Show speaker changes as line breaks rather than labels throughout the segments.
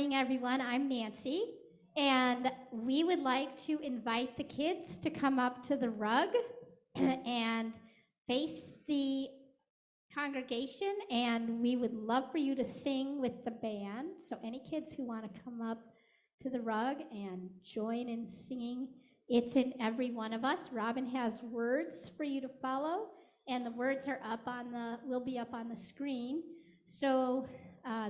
morning, everyone. I'm Nancy, and we would like to invite the kids to come up to the rug and face the congregation, and we would love for you to sing with the band. So any kids who want to come up to the rug and join in singing, It's in Every One of Us. Robin has words for you to follow, and the words are will be up on the screen. So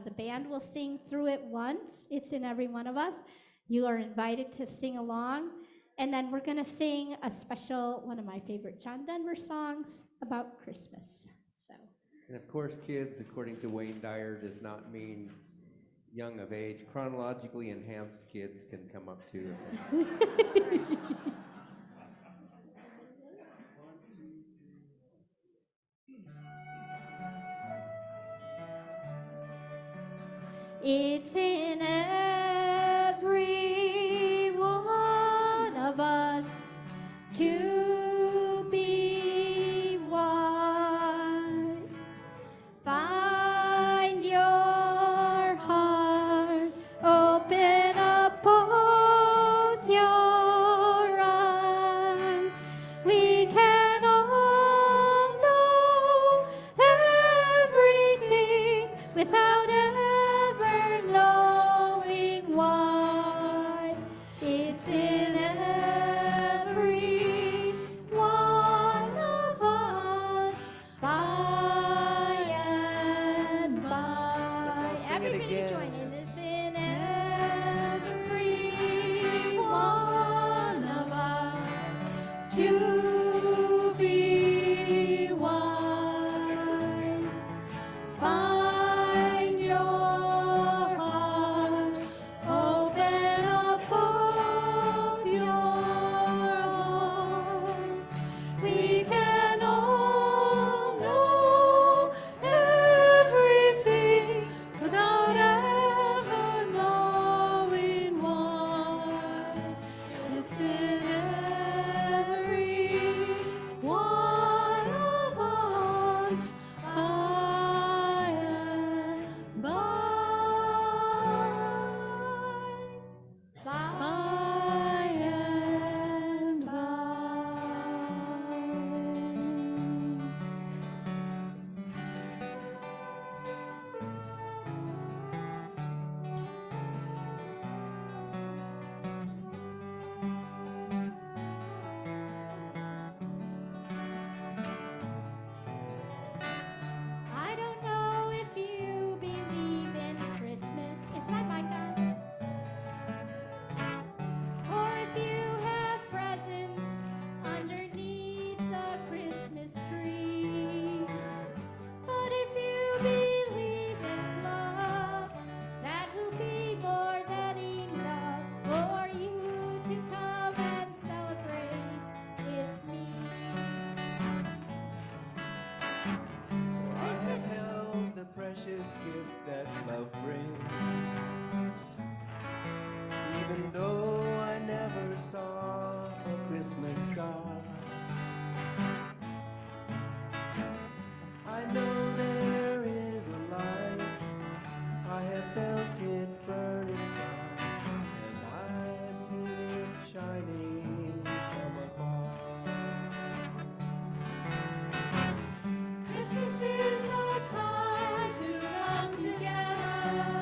the band will sing through it once. It's in Every One of Us. You are invited to sing along. And then we're going to sing a special, one of my favorite John Denver songs about Christmas.
And of course, kids, according to Wayne Dyer, does not mean young of age. Chronologically enhanced kids can come up too.
It's in every one of us to be wise. Find your heart, open up both your eyes. We can all know everything without ever knowing why. It's in every one of us by and by. Everybody join in. It's in every one of us to be wise. Find your heart, open up both your eyes. We can all know everything without ever knowing why. It's in every one of us by and by. By and by. I don't know if you believe in Christmas. Is my mic on? Or if you have presents underneath the Christmas tree. But if you believe in love, that will be more than enough for you to come and celebrate with me.
I have held the precious gift that love brings, even though I never saw a Christmas star. I know there is a light, I have felt it burn inside, and I've seen it shining from afar.
Christmas is a time to come together,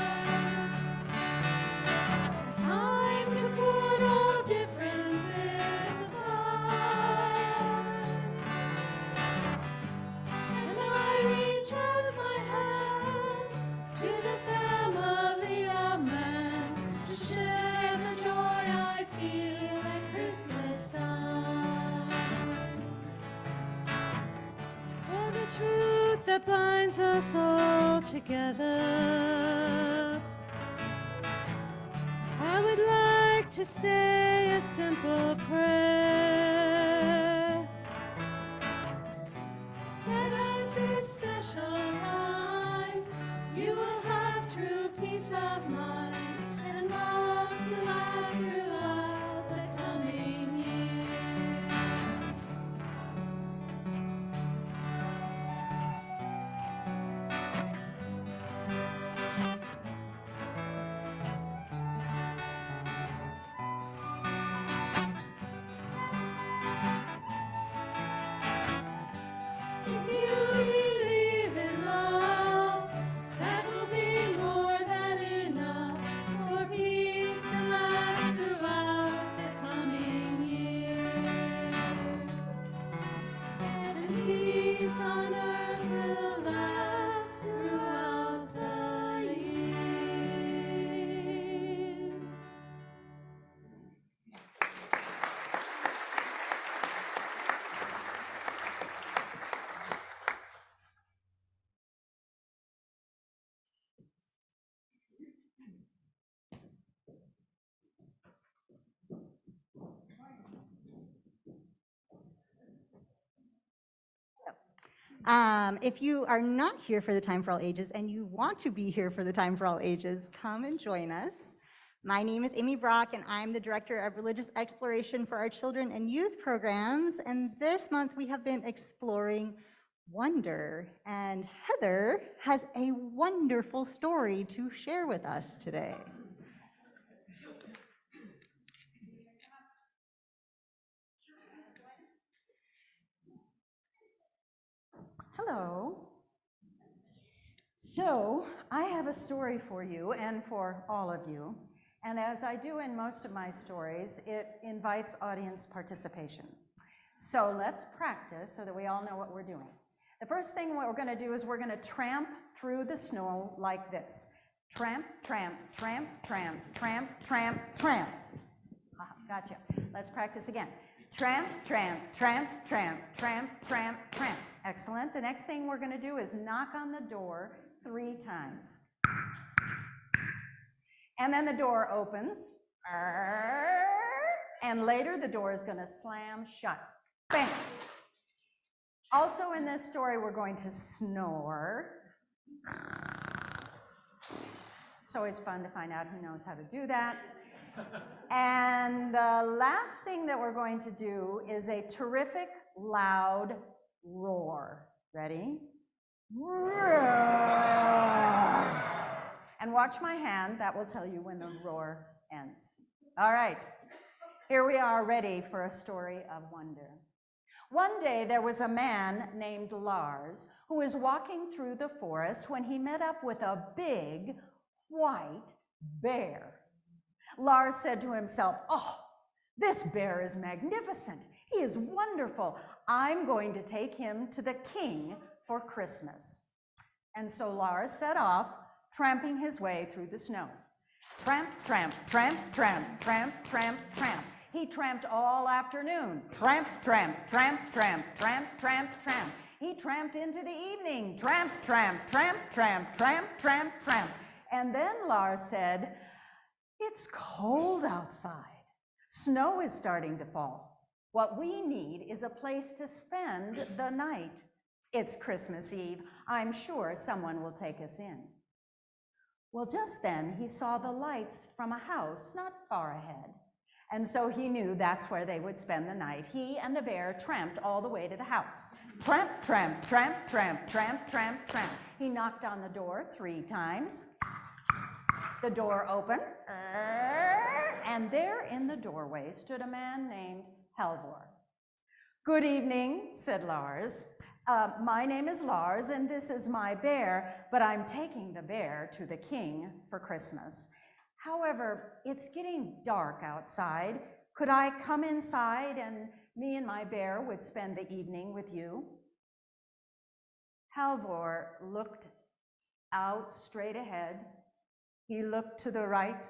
time to put all differences aside. And I reach out my hand to the family of man to share the joy I feel at Christmas time. For the truth that binds us all together, I would like to say a simple prayer, that at this special time you will have true peace of mind and love to last throughout the coming year.
If you are not here for the Time for All Ages and you want to be here for the Time for All Ages, come and join us. My name is Amy Brock, and I'm the Director of Religious Exploration for our children and youth programs. And this month we have been exploring wonder. And Heather has a wonderful story to share with us today.
Hello. So, I have a story for you and for all of you. And as I do in most of my stories, it invites audience participation. So let's practice so that we all know what we're doing. The first thing what we're going to do is we're going to tramp through the snow like this. Tramp, tramp, tramp, tramp, tramp, tramp, tramp. Gotcha. Let's practice again. Tramp, tramp, tramp, tramp, tramp, tramp, tramp. Excellent. The next thing we're going to do is knock on the door 3 times. And then the door opens. And later the door is going to slam shut. Bam! Also in this story, we're going to snore. It's always fun to find out who knows how to do that. And the last thing that we're going to do is a terrific, loud roar. Ready? And watch my hand. That will tell you when the roar ends. All right. Here we are, ready for a story of wonder. One day there was a man named Lars who was walking through the forest when he met up with a big white bear. Lars said to himself, "Oh, this bear is magnificent. He is wonderful. I'm going to take him to the king for Christmas." And so Lars set off, tramping his way through the snow. Tramp, tramp, tramp, tramp, tramp, tramp, tramp. He tramped all afternoon. Tramp, tramp, tramp, tramp, tramp, tramp, tramp. He tramped into the evening. Tramp, tramp, tramp, tramp, tramp, tramp, tramp. And then Lars said, "It's cold outside. Snow is starting to fall. What we need is a place to spend the night. It's Christmas Eve. I'm sure someone will take us in." Well, just then he saw the lights from a house not far ahead. And so he knew that's where they would spend the night. He and the bear tramped all the way to the house. Tramp, tramp, tramp, tramp, tramp, tramp, tramp. He knocked on the door 3 times. The door opened, and there in the doorway stood a man named Halvor. "Good evening," said Lars. My name is Lars, and this is my bear, but I'm taking the bear to the king for Christmas. However, it's getting dark outside. Could I come inside and me and my bear would spend the evening with you? Halvor looked out straight ahead. He looked to the right.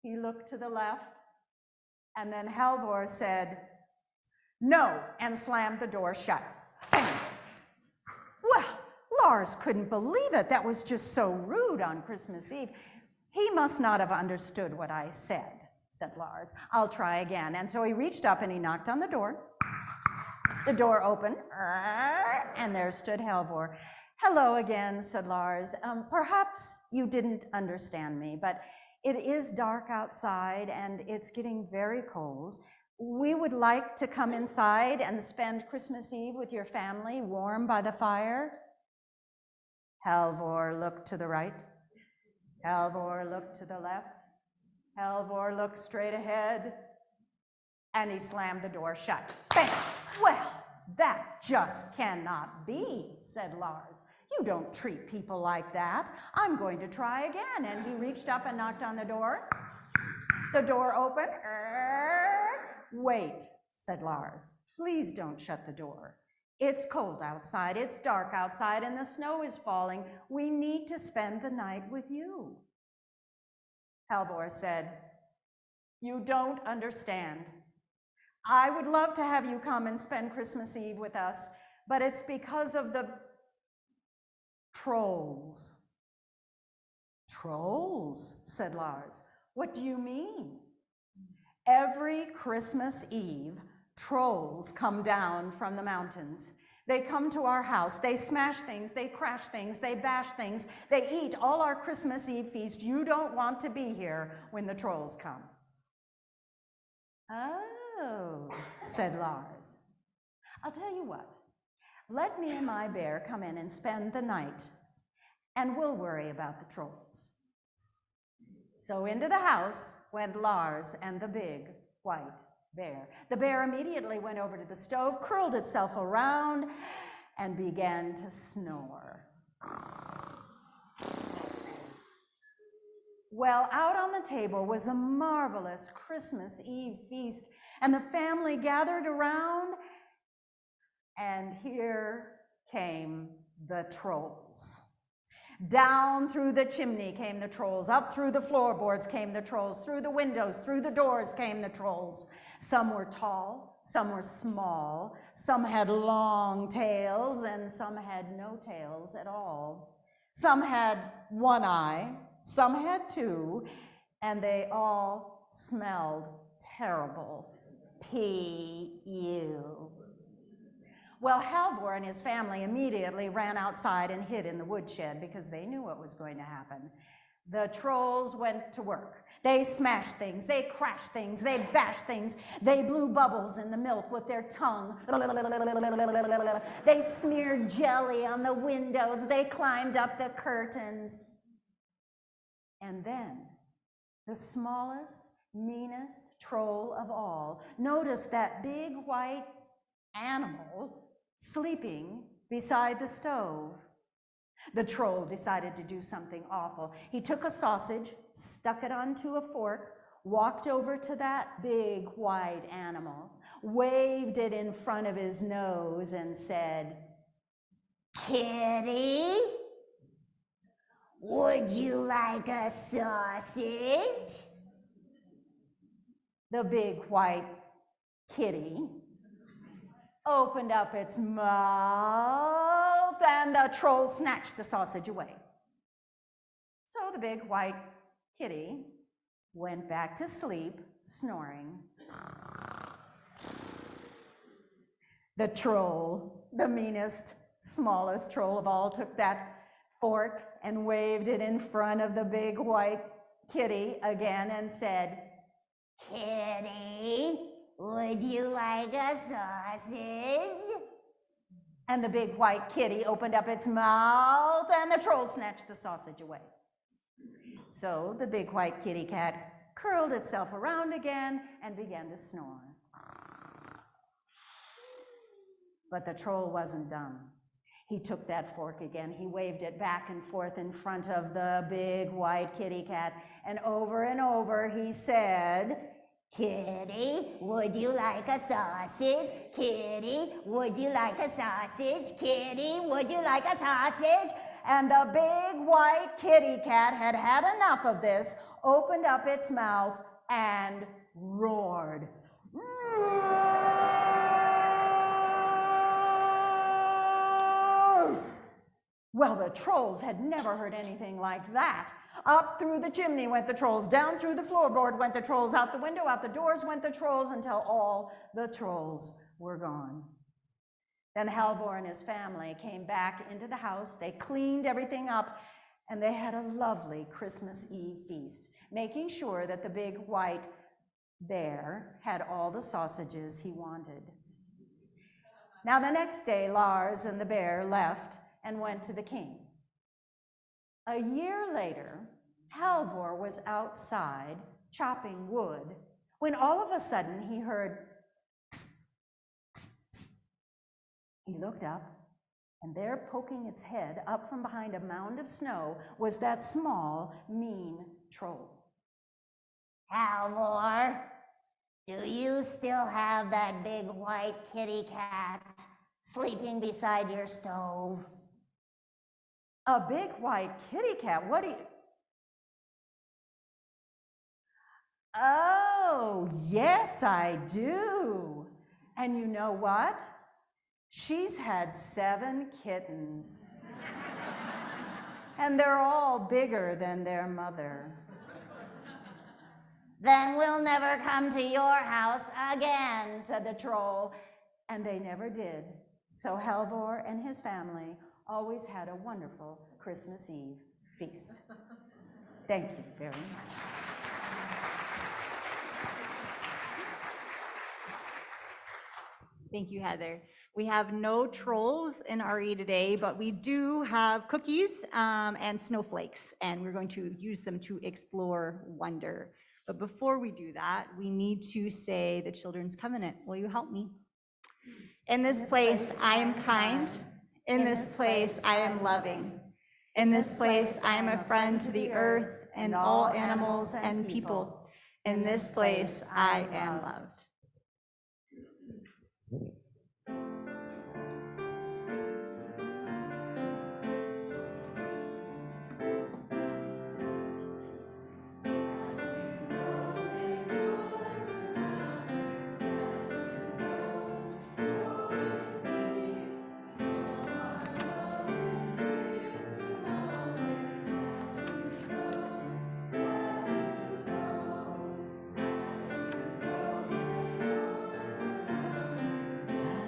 He looked to the left. And then Halvor said, "No," and slammed the door shut. Bang. Well, Lars couldn't believe it. That was just so rude on Christmas Eve. "He must not have understood what I said," said Lars. "I'll try again." And so he reached up and he knocked on the door. The door opened, and there stood Halvor. "Hello again," said Lars. Perhaps you didn't understand me, but it is dark outside and it's getting very cold. We would like to come inside and spend Christmas Eve with your family, warm by the fire." Halvor looked to the right. Halvor looked to the left. Halvor looked straight ahead. And he slammed the door shut. Bam! "Well, that just cannot be," said Lars. "You don't treat people like that. I'm going to try again." And he reached up and knocked on the door. The door opened. "Wait," said Lars. "Please don't shut the door. It's cold outside, it's dark outside, and the snow is falling. We need to spend the night with you." Halvor said, "You don't understand. I would love to have you come and spend Christmas Eve with us, but it's because of the trolls." "Trolls?" said Lars. "What do you mean?" "Every Christmas Eve, trolls come down from the mountains. They come to our house, they smash things, they crash things, they bash things, they eat all our Christmas Eve feast. You don't want to be here when the trolls come. Oh, said Lars. I'll tell you what, let me and my bear come in and spend the night, and we'll worry about the trolls. So into the house went Lars and the big white bear. The bear immediately went over to the stove, curled itself around, and began to snore. Well, out on the table was a marvelous Christmas Eve feast, and the family gathered around, and here came the trolls. Down through the chimney came the trolls, up through the floorboards came the trolls, through the windows, through the doors came the trolls. Some were tall, some were small, some had long tails, and some had no tails at all. Some had one eye, some had two, and they all smelled terrible. P.U. Well, Halvor and his family immediately ran outside and hid in the woodshed because they knew what was going to happen. The trolls went to work. They smashed things, they crashed things, they bashed things, they blew bubbles in the milk with their tongue. They smeared jelly on the windows, they climbed up the curtains. And then, the smallest, meanest troll of all noticed that big white animal sleeping beside the stove. The troll decided to do something awful. He took a sausage, stuck it onto a fork, walked over to that big white animal, waved it in front of his nose and said, "Kitty, would you like a sausage?" The big white kitty opened up its mouth, and the troll snatched the sausage away. So the big white kitty went back to sleep, snoring. The troll, the meanest, smallest troll of all, took that fork and waved it in front of the big white kitty again and said, "Kitty, would you like a sausage?" And the big white kitty opened up its mouth, and the troll snatched the sausage away. So the big white kitty cat curled itself around again and began to snore. But the troll wasn't done. He took that fork again, he waved it back and forth in front of the big white kitty cat, and over he said, "Kitty, would you like a sausage? Kitty, would you like a sausage? Kitty, would you like a sausage?" And the big white kitty cat had had enough of this, opened up its mouth, and roared. Well, the trolls had never heard anything like that. Up through the chimney went the trolls, down through the floorboard went the trolls, out the window, out the doors went the trolls, until all the trolls were gone. Then Halvor and his family came back into the house, they cleaned everything up, and they had a lovely Christmas Eve feast, making sure that the big white bear had all the sausages he wanted. Now the next day, Lars and the bear left and went to the king. A year later, Halvor was outside chopping wood when all of a sudden he heard psst, psst, psst. He looked up, and there, poking its head up from behind a mound of snow, was that small, mean troll. "Halvor, do you still have that big white kitty cat sleeping beside your stove?" "A big white kitty cat? What do you..." "Oh, yes, I do. And you know what? She's had 7 kittens. And they're all bigger than their mother." "Then we'll never come to your house again," said the troll. And they never did. So Halvor and his family always had a wonderful Christmas Eve feast. Thank you very much.
Thank you, Heather. We have no trolls in RE today, but we do have cookies and snowflakes, and we're going to use them to explore wonder. But before we do that, we need to say the Children's Covenant. Will you help me? In this place, I am kind. In this place, I am loving. In this place, I am a friend to the earth and all animals and people. In this place, I am loved.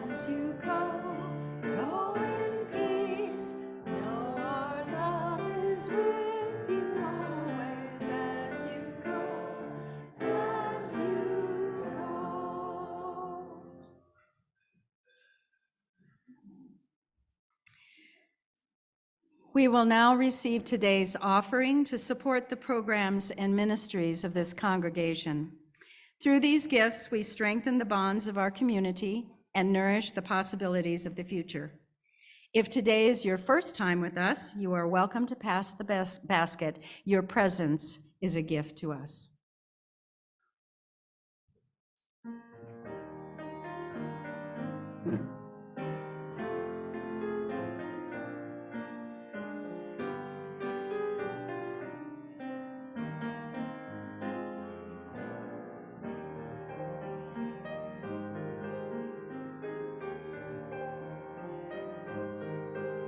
As you go in peace. Know our love is with you always as you go, as you go. We will now receive today's offering to support the programs and ministries of this congregation. Through these gifts, we strengthen the bonds of our community and nourish the possibilities of the future. If today is your first time with us, you are welcome to pass the basket. Your presence is a gift to us.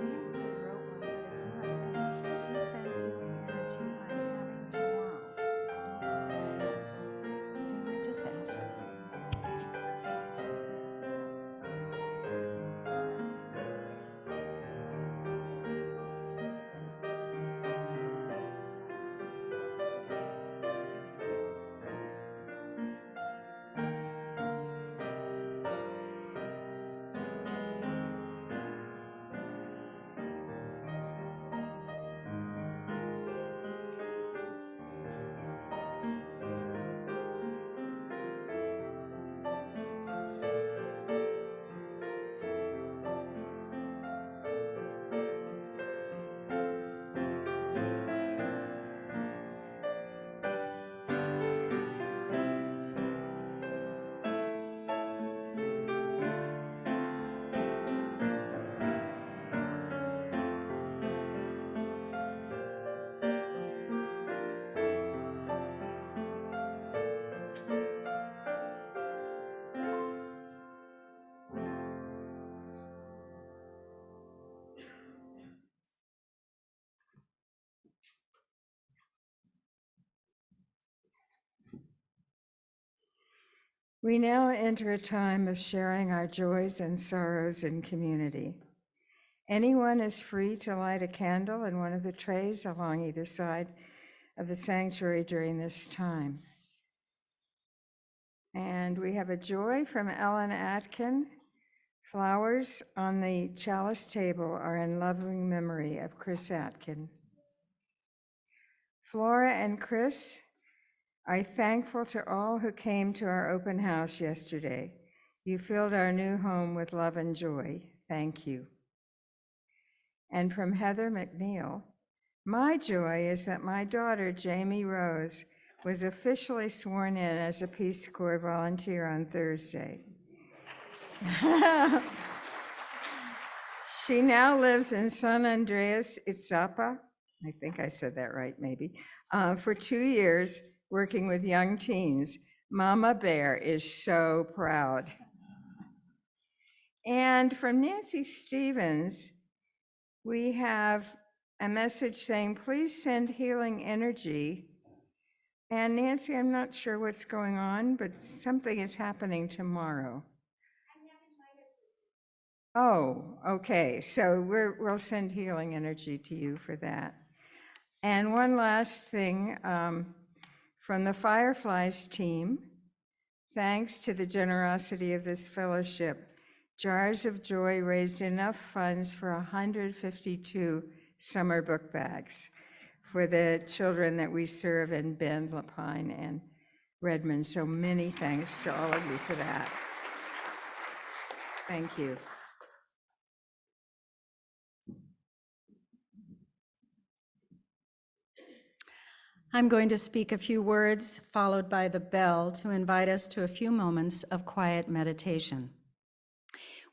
Nancy wrote one, but it's not finished. Please send healing energy I'm having tomorrow. I don't know what that is. So you might just ask her.
We now enter a time of sharing our joys and sorrows in community. Anyone is free to light a candle in one of the trays along either side of the sanctuary during this time. And we have a joy from Ellen Atkin. Flowers on the chalice table are in loving memory of Chris Atkin. Flora and Chris are thankful to all who came to our open house yesterday. You filled our new home with love and joy. Thank you. And from Heather McNeil, my joy is that my daughter, Jamie Rose, was officially sworn in as a Peace Corps volunteer on Thursday. She now lives in San Andreas Itzapa, I think I said that right, maybe, for 2 years, working with young teens. Mama Bear is so proud. And from Nancy Stevens, we have a message saying, please send healing energy. And Nancy, I'm not sure what's going on, but something is happening tomorrow. Oh, okay, so we'll send healing energy to you for that. And one last thing, from the Fireflies team, thanks to the generosity of this fellowship, Jars of Joy raised enough funds for 152 summer book bags for the children that we serve in Bend, Lapine, and Redmond. So many thanks to all of you for that. Thank you.
I'm going to speak a few words, followed by the bell, to invite us to a few moments of quiet meditation.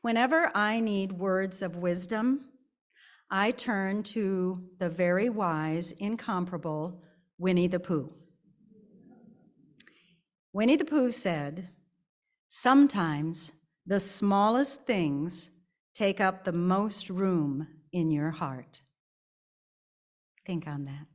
Whenever I need words of wisdom, I turn to the very wise, incomparable Winnie the Pooh. Winnie the Pooh said, "Sometimes the smallest things take up the most room in your heart." Think on that.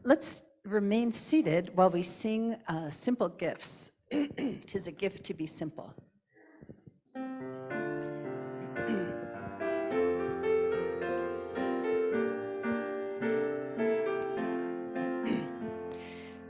Let's remain seated while we sing Simple Gifts. 'Tis a gift to be simple.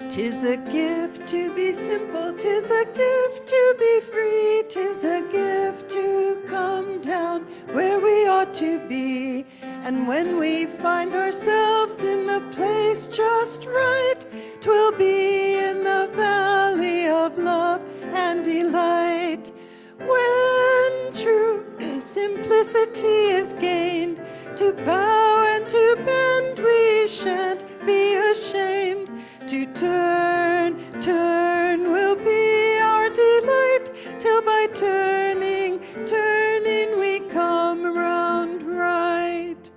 'Tis a gift to be simple, 'tis a gift to be free, 'tis a gift to come down where we ought to be. And when we find ourselves in the place just right, 'twill be in the valley of love and delight. When true simplicity is gained, to bow and to bend we shan't be ashamed. To turn will be our delight, till by turning we come round right.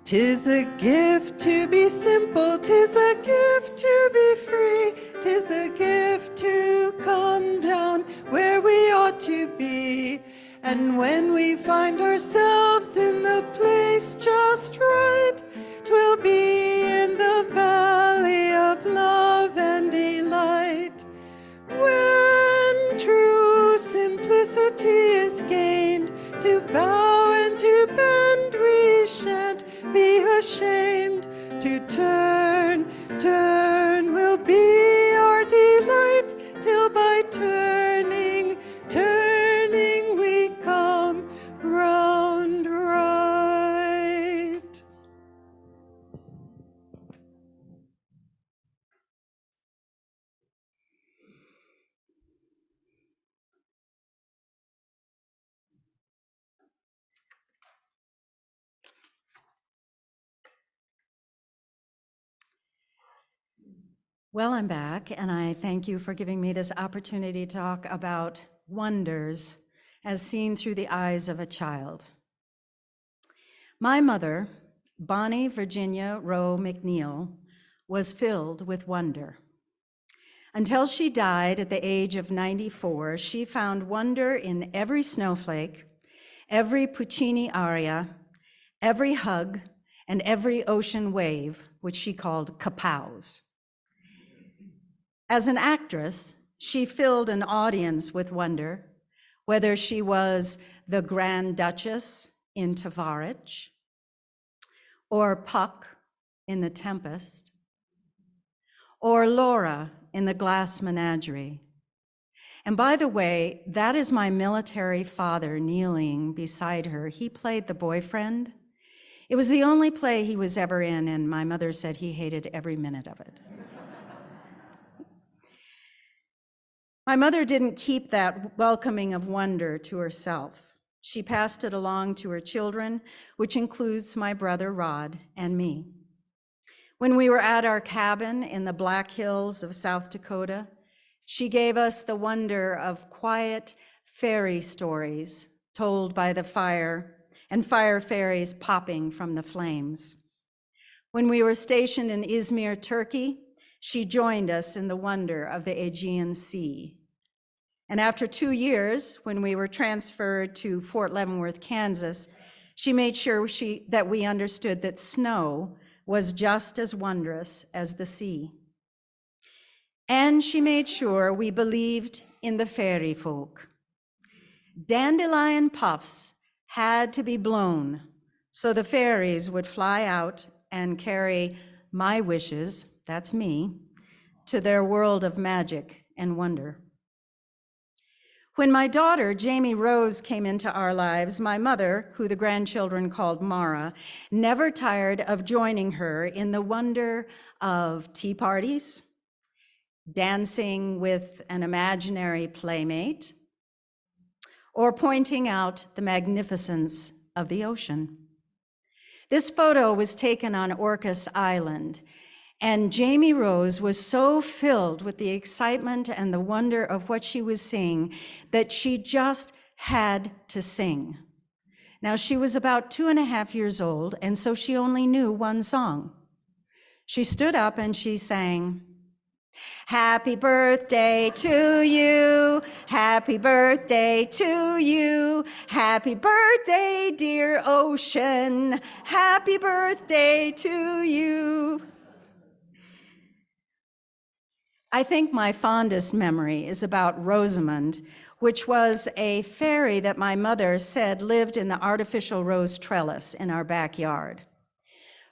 'Tis a gift to be simple, 'tis a gift to be free, 'tis a gift to come down where we ought to be. And when we find ourselves in the place just right, 'twill be in the valley of love and delight. When true simplicity is gained, to bow and to bend we shan't be ashamed. To turn will be our delight, till by turning we come round right.
Well, I'm back, and I thank you for giving me this opportunity to talk about wonders as seen through the eyes of a child. My mother, Bonnie Virginia Rowe McNeil, was filled with wonder. Until she died at the age of 94, she found wonder in every snowflake, every Puccini aria, every hug, and every ocean wave, which she called kapows. As an actress, she filled an audience with wonder, whether she was the Grand Duchess in Tavarich, or Puck in The Tempest, or Laura in The Glass Menagerie. And by the way, that is my military father kneeling beside her. He played the boyfriend. It was the only play he was ever in, and my mother said he hated every minute of it. My mother didn't keep that welcoming of wonder to herself. She passed it along to her children, which includes my brother Rod and me. When we were at our cabin in the Black Hills of South Dakota, she gave us the wonder of quiet fairy stories told by the fire and fire fairies popping from the flames. When we were stationed in Izmir, Turkey, she joined us in the wonder of the Aegean Sea. And after 2 years, when we were transferred to Fort Leavenworth, Kansas, she made sure that we understood that snow was just as wondrous as the sea. And she made sure we believed in the fairy folk. Dandelion puffs had to be blown so the fairies would fly out and carry my wishes, that's me, to their world of magic and wonder. When my daughter, Jamie Rose, came into our lives, my mother, who the grandchildren called Mara, never tired of joining her in the wonder of tea parties, dancing with an imaginary playmate, or pointing out the magnificence of the ocean. This photo was taken on Orcas Island, and Jamie Rose was so filled with the excitement and the wonder of what she was seeing that she just had to sing. Now, she was about 2.5 years old, and so she only knew one song. She stood up and she sang, "Happy birthday to you, happy birthday to you, happy birthday, dear ocean, happy birthday to you." I think my fondest memory is about Rosamond, which was a fairy that my mother said lived in the artificial rose trellis in our backyard.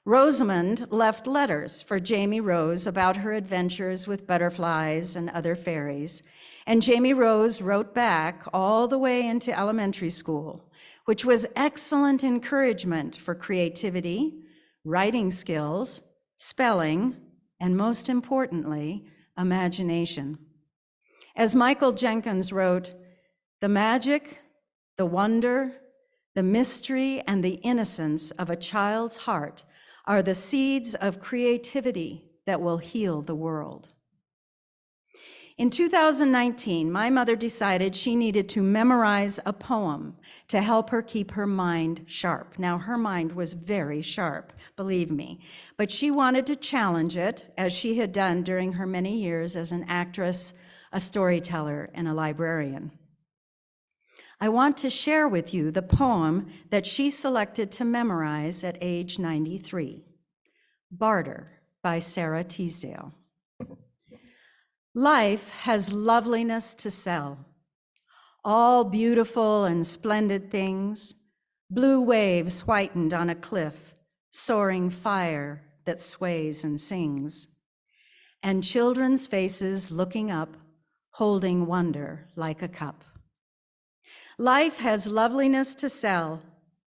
Rosamond left letters for Jamie Rose about her adventures with butterflies and other fairies, and Jamie Rose wrote back all the way into elementary school, which was excellent encouragement for creativity, writing skills, spelling, and most importantly, imagination. As Michael Jenkins wrote, "The magic, the wonder, the mystery, and the innocence of a child's heart are the seeds of creativity that will heal the world." In 2019, my mother decided she needed to memorize a poem to help her keep her mind sharp. Now, her mind was very sharp, believe me, but she wanted to challenge it, as she had done during her many years as an actress, a storyteller, and a librarian. I want to share with you the poem that she selected to memorize at age 93, Barter by Sarah Teasdale. Life has loveliness to sell, all beautiful and splendid things, blue waves whitened on a cliff, soaring fire that sways and sings, and children's faces looking up, holding wonder like a cup. Life has loveliness to sell,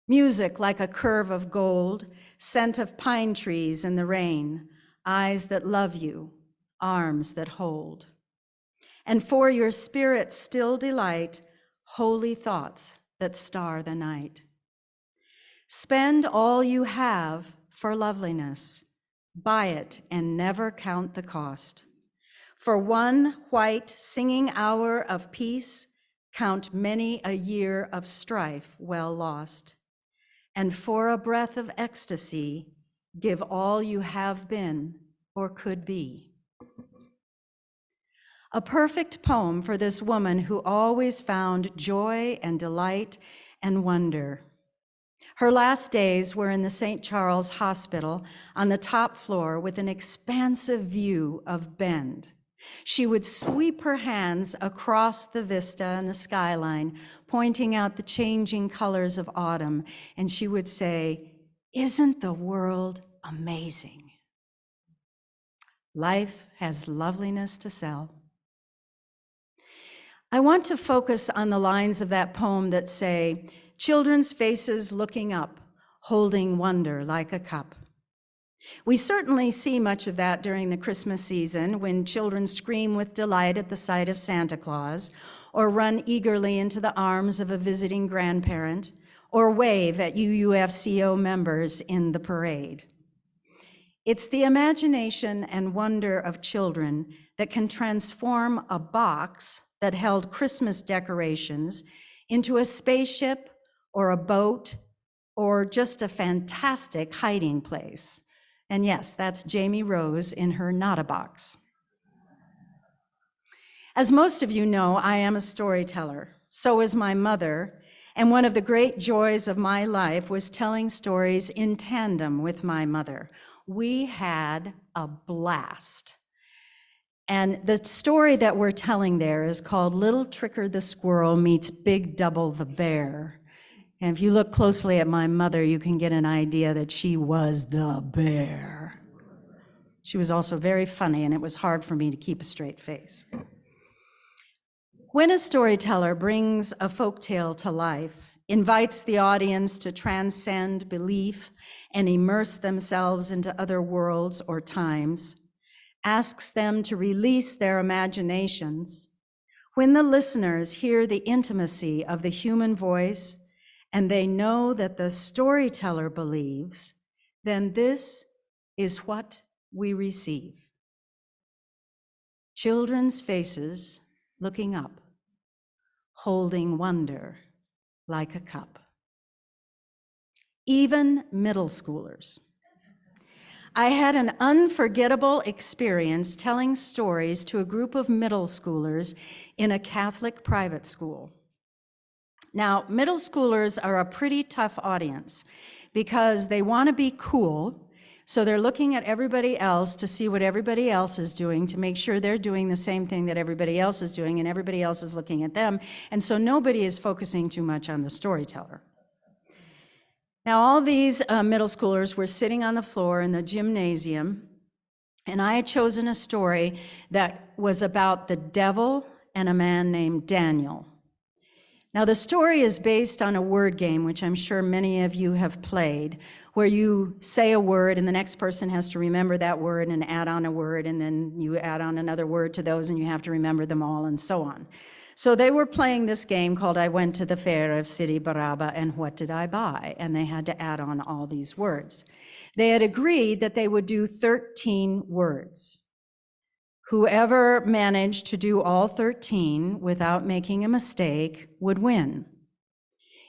music like a curve of gold, scent of pine trees in the rain, eyes that love you, arms that hold. And for your spirit's still delight, holy thoughts that star the night. Spend all you have for loveliness. Buy it and never count the cost. For one white singing hour of peace, count many a year of strife well lost. And for a breath of ecstasy, give all you have been or could be. A perfect poem for this woman who always found joy and delight and wonder. Her last days were in the St. Charles Hospital on the top floor with an expansive view of Bend. She would sweep her hands across the vista and the skyline, pointing out the changing colors of autumn, and she would say, "Isn't the world amazing?" Life has loveliness to sell. I want to focus on the lines of that poem that say, children's faces looking up, holding wonder like a cup. We certainly see much of that during the Christmas season when children scream with delight at the sight of Santa Claus, or run eagerly into the arms of a visiting grandparent, or wave at UUFCO members in the parade. It's the imagination and wonder of children that can transform a box that held Christmas decorations into a spaceship or a boat or just a fantastic hiding place. And yes, that's Jamie Rose in her Not a Box. As most of you know, I am a storyteller. So is my mother. And one of the great joys of my life was telling stories in tandem with my mother. We had a blast. And the story that we're telling there is called Little Tricker the Squirrel Meets Big Double the Bear. And if you look closely at my mother, you can get an idea that she was the bear. She was also very funny, and it was hard for me to keep a straight face. When a storyteller brings a folktale to life, invites the audience to transcend belief and immerse themselves into other worlds or times, asks them to release their imaginations, when the listeners hear the intimacy of the human voice and they know that the storyteller believes, then this is what we receive. Children's faces looking up, holding wonder like a cup. Even middle schoolers. I had an unforgettable experience telling stories to a group of middle schoolers in a Catholic private school. Now, middle schoolers are a pretty tough audience because they want to be cool, so they're looking at everybody else to see what everybody else is doing to make sure they're doing the same thing that everybody else is doing, and everybody else is looking at them, and so nobody is focusing too much on the storyteller. Now, all these middle schoolers were sitting on the floor in the gymnasium, and I had chosen a story that was about the devil and a man named Daniel. Now, the story is based on a word game, which I'm sure many of you have played, where you say a word and the next person has to remember that word and add on a word, and then you add on another word to those and you have to remember them all and so on. So they were playing this game called I Went to the Fair of Sidi Baraba and What Did I Buy? And they had to add on all these words. They had agreed that they would do 13 words. Whoever managed to do all 13 without making a mistake would win.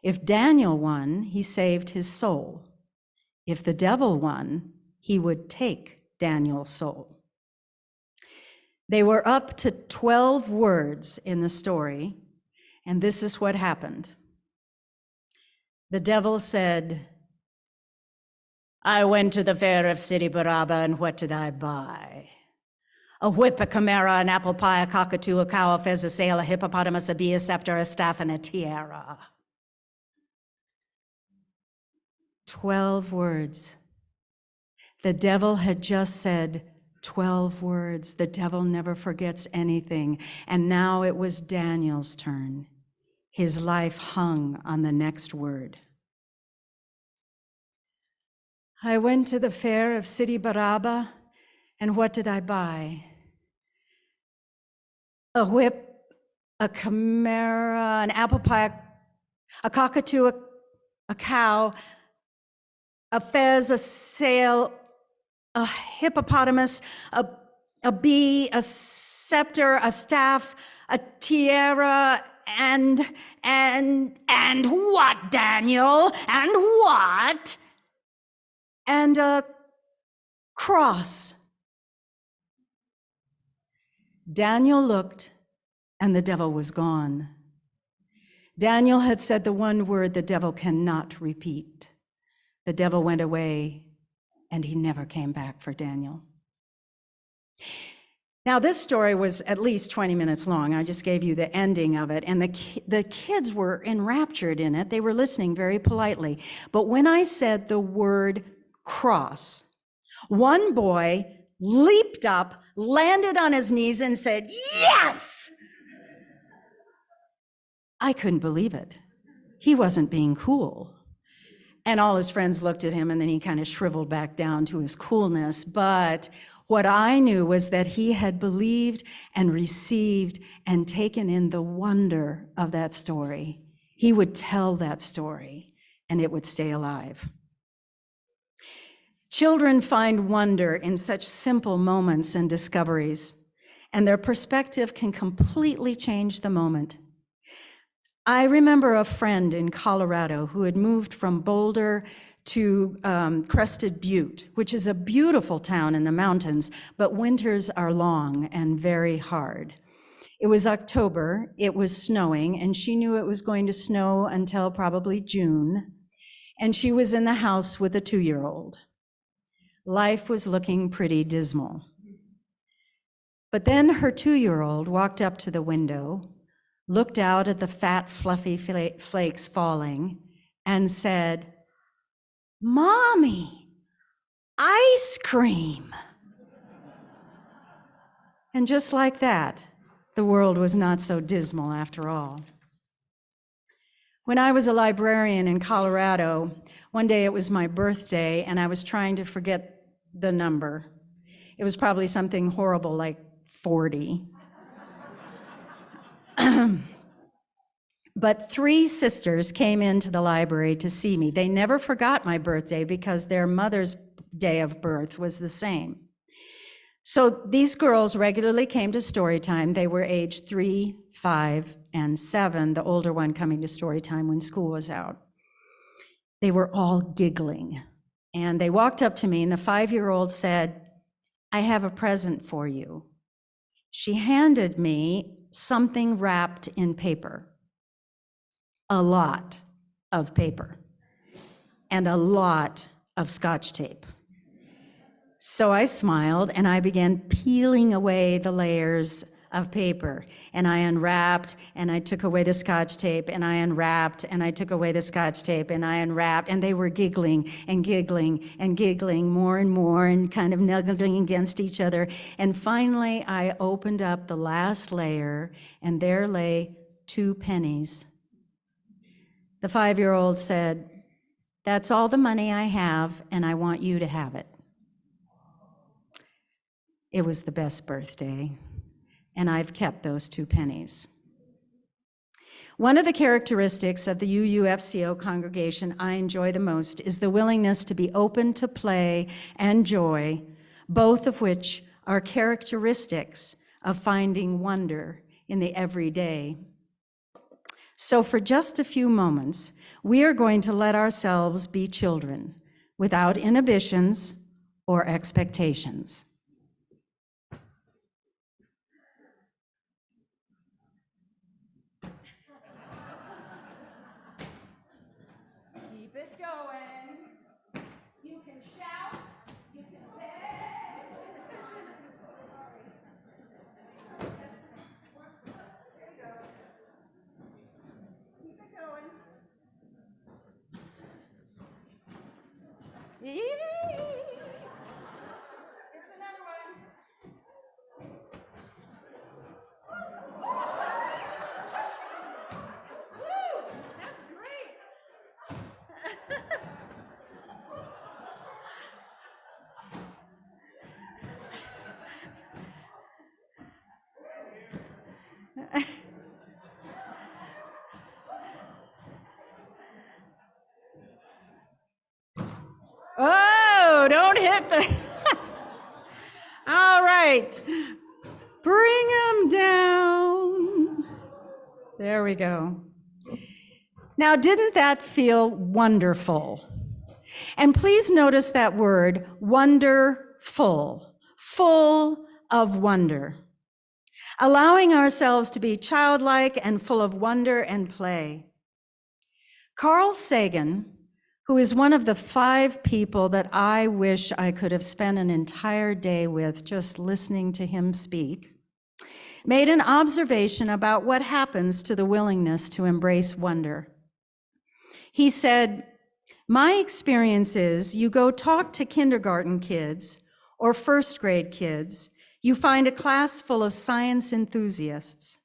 If Daniel won, he saved his soul. If the devil won, he would take Daniel's soul. They were up to 12 words in the story, and this is what happened. The devil said, I went to the fair of Sidi Baraba, and what did I buy? A whip, a chimera, an apple pie, a cockatoo, a cow, a fez, a sail, a hippopotamus, a bee, a scepter, a staff, and a tiara. 12 words. The devil had just said 12 words. The devil never forgets anything. And now it was Daniel's turn. His life hung on the next word. I went to the fair of Sidi Baraba, and what did I buy? A whip, a chimera, an apple pie, a cockatoo, a cow, a fez, a sail, a hippopotamus, a bee, a scepter, a staff, a tiara, and what, Daniel? And what? And a cross. Daniel looked, and the devil was gone. Daniel had said the one word the devil cannot repeat. The devil went away, and he never came back for Daniel. Now, this story was at least 20 minutes long. I just gave you the ending of it, and the kids were enraptured in it. They were listening very politely. But when I said the word cross, one boy leaped up, landed on his knees, and said, "Yes!" I couldn't believe it. He wasn't being cool. And all his friends looked at him, and then he kind of shriveled back down to his coolness. But what I knew was that he had believed and received and taken in the wonder of that story. He would tell that story, and it would stay alive. Children find wonder in such simple moments and discoveries, and their perspective can completely change the moment. I remember a friend in Colorado who had moved from Boulder to Crested Butte, which is a beautiful town in the mountains, but winters are long and very hard. It was October, it was snowing, and she knew it was going to snow until probably June, and she was in the house with a 2-year-old. Life was looking pretty dismal. But then her 2-year-old walked up to the window, looked out at the fat, fluffy flakes falling, and said, "Mommy, ice cream." And just like that, the world was not so dismal after all. When I was a librarian in Colorado, one day it was my birthday, and I was trying to forget the number. It was probably something horrible like 40. But 3 sisters came into the library to see me. They never forgot my birthday because their mother's day of birth was the same. So these girls regularly came to story time. They were age 3, 5, and 7, the older one coming to story time when school was out. They were all giggling. And they walked up to me, and the 5-year-old said, "I have a present for you." She handed me something wrapped in paper. A lot of paper and a lot of Scotch tape. So I smiled and I began peeling away the layers of paper, and I unwrapped and I took away the Scotch tape, and I unwrapped and I took away the Scotch tape, and I unwrapped, and they were giggling and giggling and giggling more and more and kind of nuggling against each other. And finally I opened up the last layer, and there lay 2 pennies. The 5-year-old said, "That's all the money I have, and I want you to have it." It was the best birthday, and I've kept those 2 pennies. One of the characteristics of the UUFCO congregation I enjoy the most is the willingness to be open to play and joy, both of which are characteristics of finding wonder in the everyday. So for just a few moments, we are going to let ourselves be children without inhibitions or expectations. Keep it going. You can shout, you can beg. Keep it going. Here's another one. Woo! That's great. Oh, don't hit the... All right. Bring them down. There we go. Now, didn't that feel wonderful? And please notice that word, wonderful, full of wonder. Allowing ourselves to be childlike and full of wonder and play. Carl Sagan, who is one of the 5 people that I wish I could have spent an entire day with just listening to him speak, made an observation about what happens to the willingness to embrace wonder. He said, "My experience is you go talk to kindergarten kids or first grade kids, you find a class full of science enthusiasts,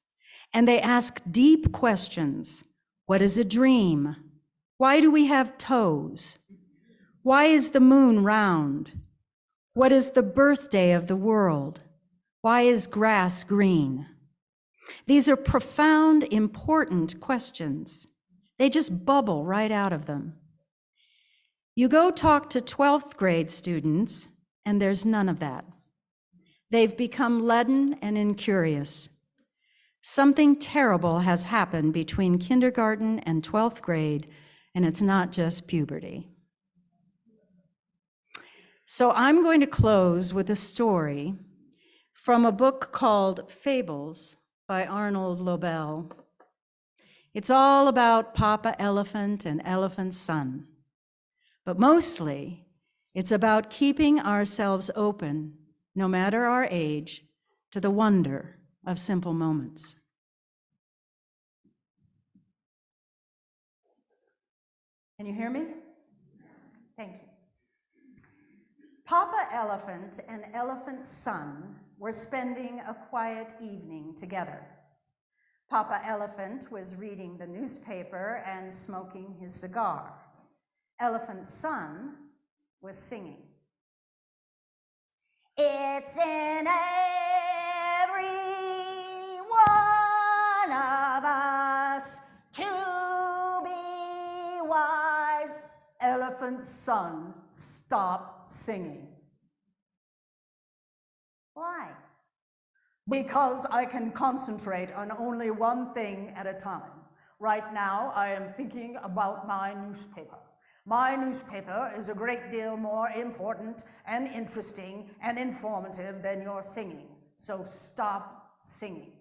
and they ask deep questions. What is a dream? Why do we have toes? Why is the moon round? What is the birthday of the world? Why is grass green? These are profound, important questions. They just bubble right out of them. You go talk to 12th grade students, and there's none of that. They've become leaden and incurious. Something terrible has happened between kindergarten and 12th grade, and it's not just puberty. So I'm going to close with a story from a book called Fables by Arnold Lobel. It's all about Papa Elephant and Elephant's son. But mostly, it's about keeping ourselves open, no matter our age, to the wonder of simple moments. Can you hear me? Thank you. Papa Elephant and Elephant's son were spending a quiet evening together. Papa Elephant was reading the newspaper and smoking his cigar. Elephant's son was singing. It's in every one of us to be wise. Elephant's son stopped singing. Why? Because I can concentrate on only one thing at a time. Right now, I am thinking about my newspaper. My newspaper is a great deal more important and interesting and informative than your singing. So stop singing.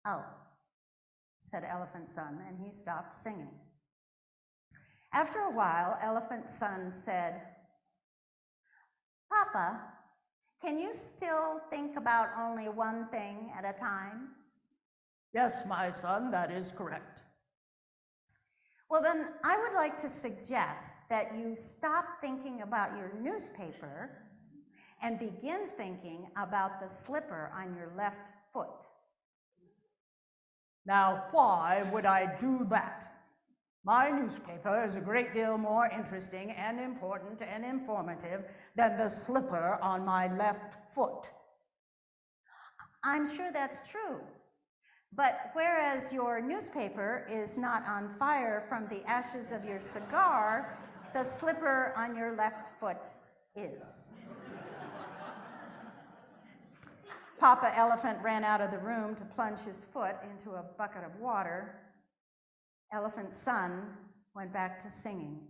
Oh, said Elephant's son, and he stopped singing. After a while, Elephant's son said, Papa, can you still think about only one thing at a time? Yes, my son, that is correct. Well, then I would like to suggest that you stop thinking about your newspaper and begin thinking about the slipper on your left foot. Now, why would I do that? My newspaper is a great deal more interesting and important and informative than the slipper on my left foot. I'm sure that's true. But whereas your newspaper is not on fire from the ashes of your cigar, the slipper on your left foot is. Papa Elephant ran out of the room to plunge his foot into a bucket of water. Elephant's son went back to singing.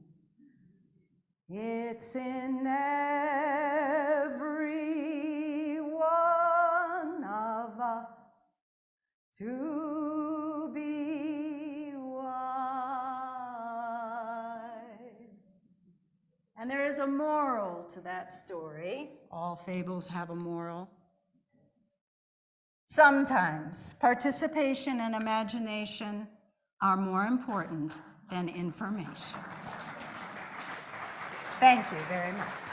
It's in every one of us to be wise. And there is a moral to that story. All fables have a moral. Sometimes participation and imagination are more important than information. Thank you very much.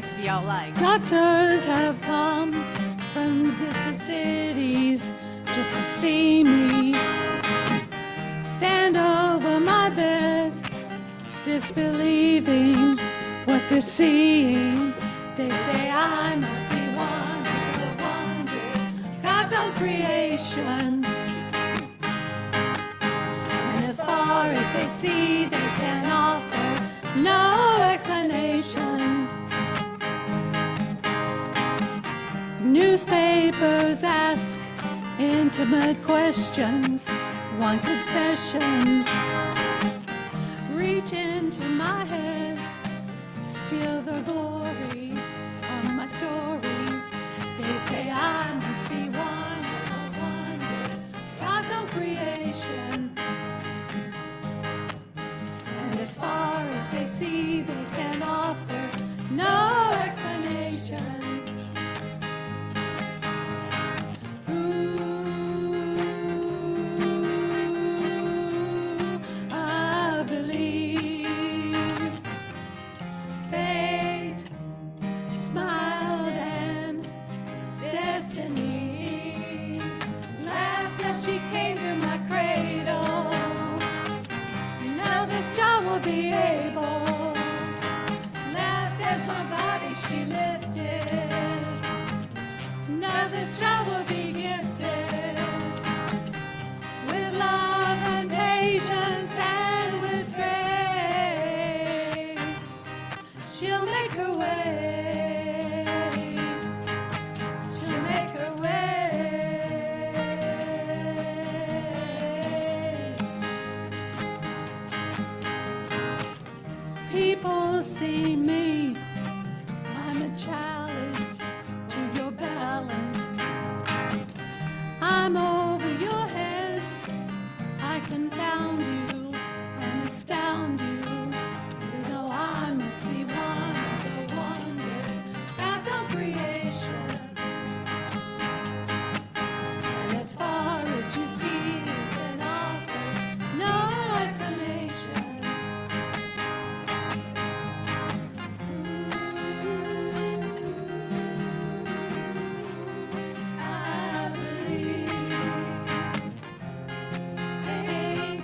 dance if y'all like.
Doctors have come from distant cities just to see me. Stand over my bed, disbelieving what they're seeing. They say I must be one of the wonders, God's own creation. And as far as they see, they can offer no explanation. Newspapers ask intimate questions, want confessions. Reach into my head, steal the glory of my story. They say I must be one of the wonders, God's own creation. And as far as they see, they can offer no explanation. I believe fate smiled and destiny laughed as she came to my cradle. Now this child will be able. Laughed as my body she lifted. Now this child will be gifted with love and patience and with faith. She'll make her way. She'll make her way. People see me. I'm a challenge to your balance. I'm over your heads. I confound you and astound you. You know I must be one of the wonders, God's own creation. And as far as you see, you can offer no explanation. I believe fate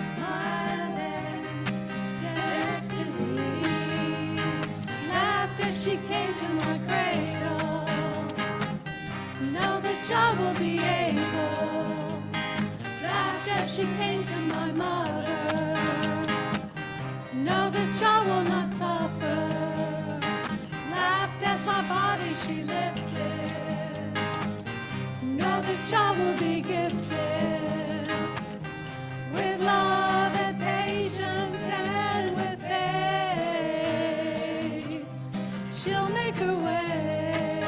smiled and destiny laughed as she came to my cradle. Now this child will be able. Laughed as she came to my mother. No, this child will not suffer. Laughed as my body she lifted. No, this child will be gifted with love and patience and with faith. She'll make her way.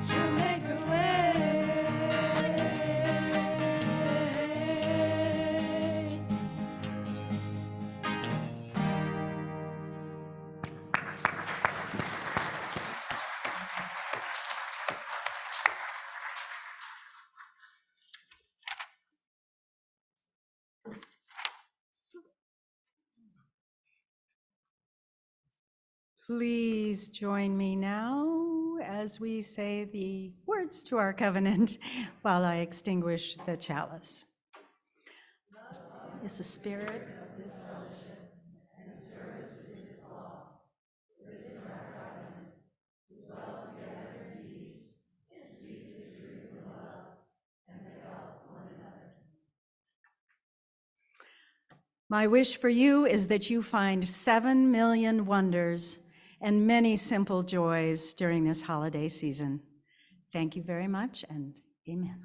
She'll make her way.
Please join me now as we say the words to our covenant while I extinguish the chalice. Is the spirit of this fellowship and service to his law. This is our covenant. To dwell together in peace, to seek the truth in love, and to help one another. My wish for you is that you find 7 million wonders and many simple joys during this holiday season. Thank you very much, and amen.